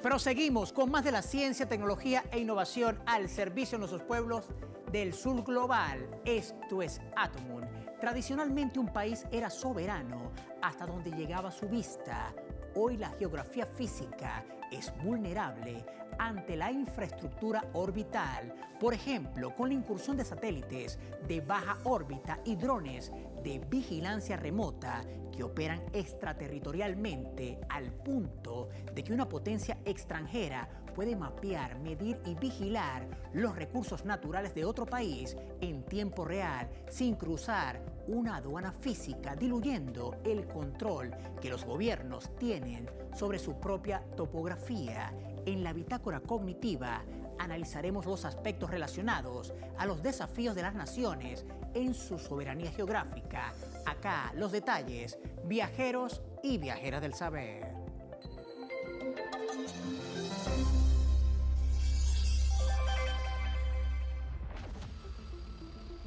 Proseguimos con más de la ciencia, tecnología e innovación al servicio de nuestros pueblos del sur global. Esto es Atomun. Tradicionalmente un país era soberano hasta donde llegaba su vista. Hoy la geografía física es vulnerable ante la infraestructura orbital. Por ejemplo, con la incursión de satélites de baja órbita y drones de vigilancia remota que operan extraterritorialmente al punto de que una potencia extranjera puede mapear, medir y vigilar los recursos naturales de otro país en tiempo real sin cruzar una aduana física, diluyendo el control que los gobiernos tienen sobre su propia topografía. En la bitácora cognitiva analizaremos los aspectos relacionados a los desafíos de las naciones en su soberanía geográfica. Acá los detalles, viajeros y viajeras del saber.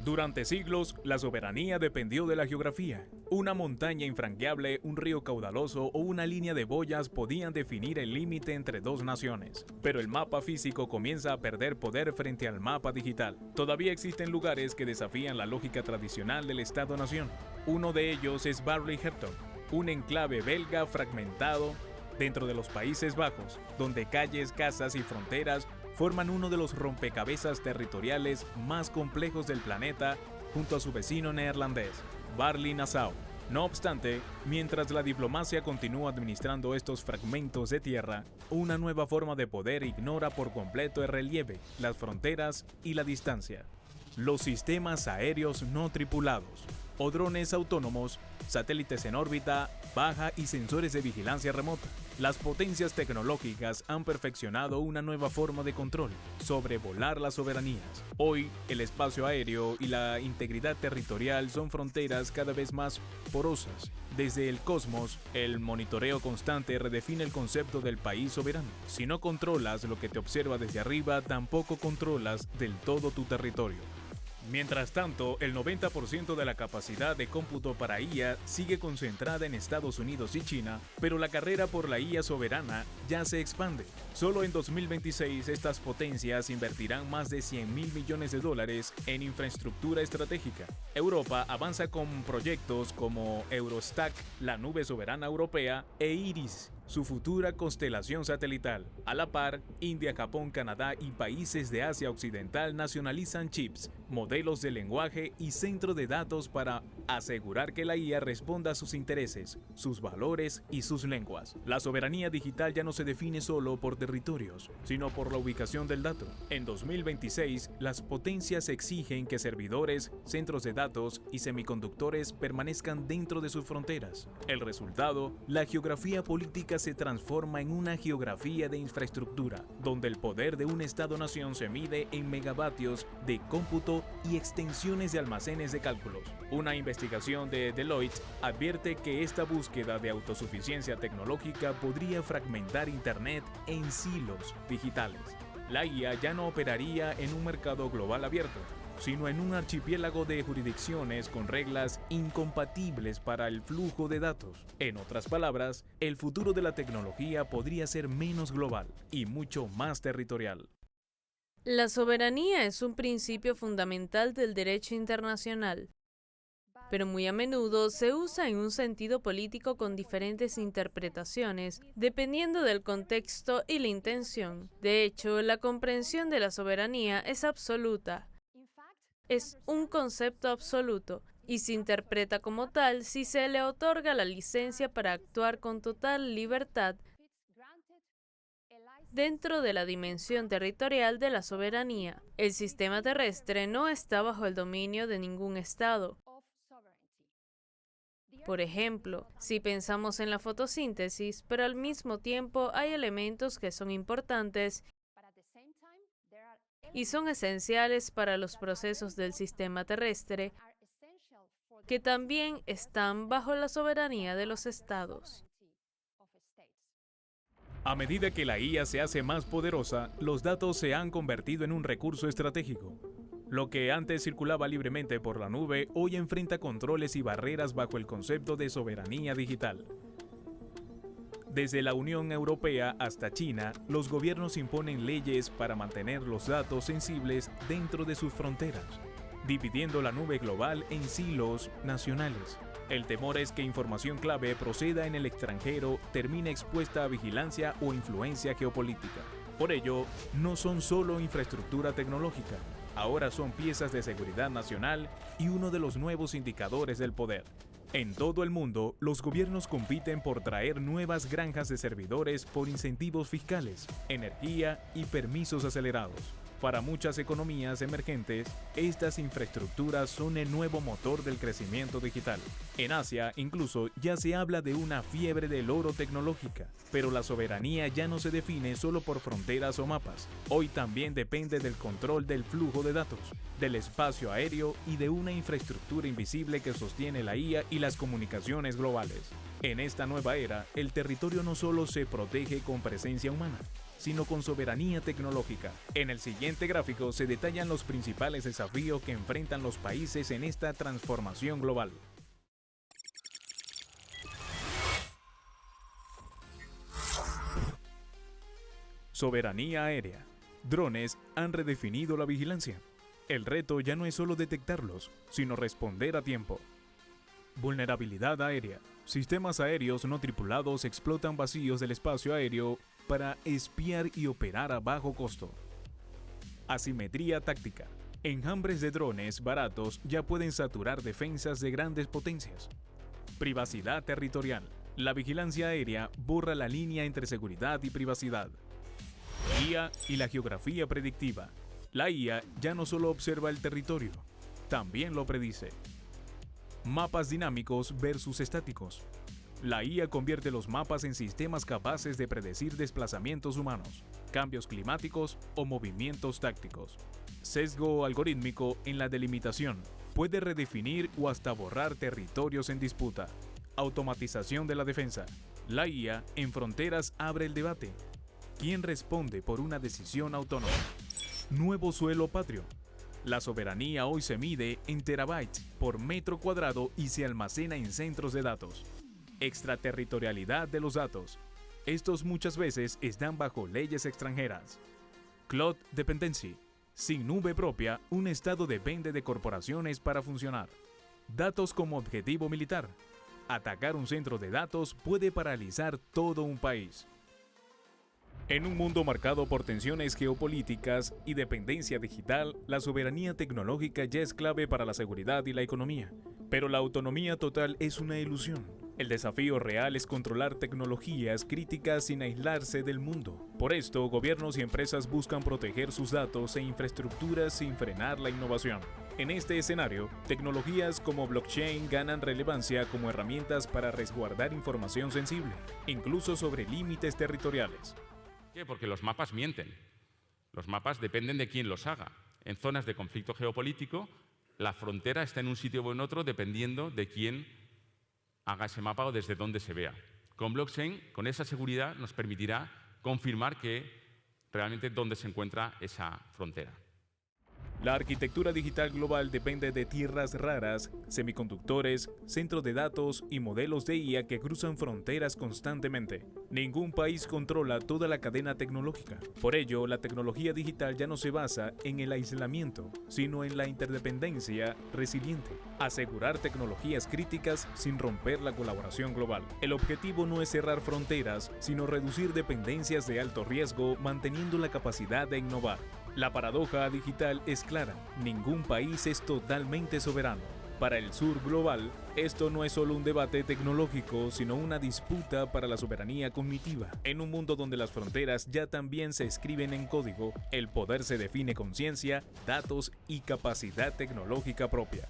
Durante siglos, la soberanía dependió de la geografía. Una montaña infranqueable, un río caudaloso o una línea de boyas podían definir el límite entre dos naciones. Pero el mapa físico comienza a perder poder frente al mapa digital. Todavía existen lugares que desafían la lógica tradicional del Estado-nación. Uno de ellos es Barley-Hertog, un enclave belga fragmentado dentro de los Países Bajos, donde calles, casas y fronteras forman uno de los rompecabezas territoriales más complejos del planeta junto a su vecino neerlandés, Barley-Nassau. No obstante, mientras la diplomacia continúa administrando estos fragmentos de tierra, una nueva forma de poder ignora por completo el relieve, las fronteras y la distancia. Los sistemas aéreos no tripulados, o drones autónomos, satélites en órbita baja y sensores de vigilancia remota. Las potencias tecnológicas han perfeccionado una nueva forma de control, sobrevolar las soberanías. Hoy, el espacio aéreo y la integridad territorial son fronteras cada vez más porosas. Desde el cosmos, el monitoreo constante redefine el concepto del país soberano. Si no controlas lo que te observa desde arriba, tampoco controlas del todo tu territorio. Mientras tanto, el 90% de la capacidad de cómputo para IA sigue concentrada en Estados Unidos y China, pero la carrera por la IA soberana ya se expande. Solo en 2026 estas potencias invertirán más de $100.000 millones en infraestructura estratégica. Europa avanza con proyectos como Eurostack, la nube soberana europea, e IRIS, su futura constelación satelital. A la par, India, Japón, Canadá y países de Asia Occidental nacionalizan chips, modelos de lenguaje y centro de datos para asegurar que la IA responda a sus intereses, sus valores y sus lenguas. La soberanía digital ya no se define solo por territorios, sino por la ubicación del dato. En 2026, las potencias exigen que servidores, centros de datos y semiconductores permanezcan dentro de sus fronteras. El resultado, la geografía política se transforma en una geografía de infraestructura, donde el poder de un Estado-nación se mide en megavatios de cómputo y extensiones de almacenes de cálculos. Una investigación de Deloitte advierte que esta búsqueda de autosuficiencia tecnológica podría fragmentar Internet en silos digitales. La IA ya no operaría en un mercado global abierto, sino en un archipiélago de jurisdicciones con reglas incompatibles para el flujo de datos. En otras palabras, el futuro de la tecnología podría ser menos global y mucho más territorial. La soberanía es un principio fundamental del derecho internacional, pero muy a menudo se usa en un sentido político con diferentes interpretaciones, dependiendo del contexto y la intención. De hecho, la comprensión de la soberanía es absoluta. Es un concepto absoluto y se interpreta como tal si se le otorga la licencia para actuar con total libertad dentro de la dimensión territorial de la soberanía. El sistema terrestre no está bajo el dominio de ningún estado. Por ejemplo, si pensamos en la fotosíntesis, pero al mismo tiempo hay elementos que son importantes y son esenciales para los procesos del sistema terrestre, que también están bajo la soberanía de los estados. A medida que la IA se hace más poderosa, los datos se han convertido en un recurso estratégico. Lo que antes circulaba libremente por la nube, hoy enfrenta controles y barreras bajo el concepto de soberanía digital. Desde la Unión Europea hasta China, los gobiernos imponen leyes para mantener los datos sensibles dentro de sus fronteras, dividiendo la nube global en silos nacionales. El temor es que información clave proceda en el extranjero termine expuesta a vigilancia o influencia geopolítica. Por ello, no son solo infraestructura tecnológica, ahora son piezas de seguridad nacional y uno de los nuevos indicadores del poder. En todo el mundo, los gobiernos compiten por traer nuevas granjas de servidores por incentivos fiscales, energía y permisos acelerados. Para muchas economías emergentes, estas infraestructuras son el nuevo motor del crecimiento digital. En Asia, incluso, ya se habla de una fiebre del oro tecnológica, pero la soberanía ya no se define solo por fronteras o mapas. Hoy también depende del control del flujo de datos, del espacio aéreo y de una infraestructura invisible que sostiene la IA y las comunicaciones globales. En esta nueva era, el territorio no solo se protege con presencia humana, sino con soberanía tecnológica. En el siguiente gráfico se detallan los principales desafíos que enfrentan los países en esta transformación global. Soberanía aérea. Drones han redefinido la vigilancia. El reto ya no es solo detectarlos, sino responder a tiempo. Vulnerabilidad aérea. Sistemas aéreos no tripulados explotan vacíos del espacio aéreo para espiar y operar a bajo costo. Asimetría táctica. Enjambres de drones baratos ya pueden saturar defensas de grandes potencias. Privacidad territorial. La vigilancia aérea borra la línea entre seguridad y privacidad. IA y la geografía predictiva. La IA ya no solo observa el territorio, también lo predice. Mapas dinámicos versus estáticos. La IA convierte los mapas en sistemas capaces de predecir desplazamientos humanos, cambios climáticos o movimientos tácticos. Sesgo algorítmico en la delimitación. Puede redefinir o hasta borrar territorios en disputa. Automatización de la defensa. La IA en fronteras abre el debate. ¿Quién responde por una decisión autónoma? Nuevo suelo patrio. La soberanía hoy se mide en terabytes por metro cuadrado y se almacena en centros de datos. Extraterritorialidad de los datos. Estos muchas veces están bajo leyes extranjeras. Cloud dependency. Sin nube propia, un estado depende de corporaciones para funcionar. Datos como objetivo militar. Atacar un centro de datos puede paralizar todo un país. En un mundo marcado por tensiones geopolíticas y dependencia digital, la soberanía tecnológica ya es clave para la seguridad y la economía. Pero la autonomía total es una ilusión. El desafío real es controlar tecnologías críticas sin aislarse del mundo. Por esto, gobiernos y empresas buscan proteger sus datos e infraestructuras sin frenar la innovación. En este escenario, tecnologías como blockchain ganan relevancia como herramientas para resguardar información sensible, incluso sobre límites territoriales. ¿Por qué? Porque los mapas mienten. Los mapas dependen de quién los haga. En zonas de conflicto geopolítico, la frontera está en un sitio o en otro dependiendo de quién haga ese mapa o desde dónde se vea. Con blockchain, con esa seguridad, nos permitirá confirmar que realmente dónde se encuentra esa frontera. La arquitectura digital global depende de tierras raras, semiconductores, centros de datos y modelos de IA que cruzan fronteras constantemente. Ningún país controla toda la cadena tecnológica. Por ello, la tecnología digital ya no se basa en el aislamiento, sino en la interdependencia resiliente. Asegurar tecnologías críticas sin romper la colaboración global. El objetivo no es cerrar fronteras, sino reducir dependencias de alto riesgo, manteniendo la capacidad de innovar. La paradoja digital es clara, ningún país es totalmente soberano. Para el sur global, esto no es solo un debate tecnológico, sino una disputa para la soberanía cognitiva. En un mundo donde las fronteras ya también se escriben en código, el poder se define con ciencia, datos y capacidad tecnológica propia.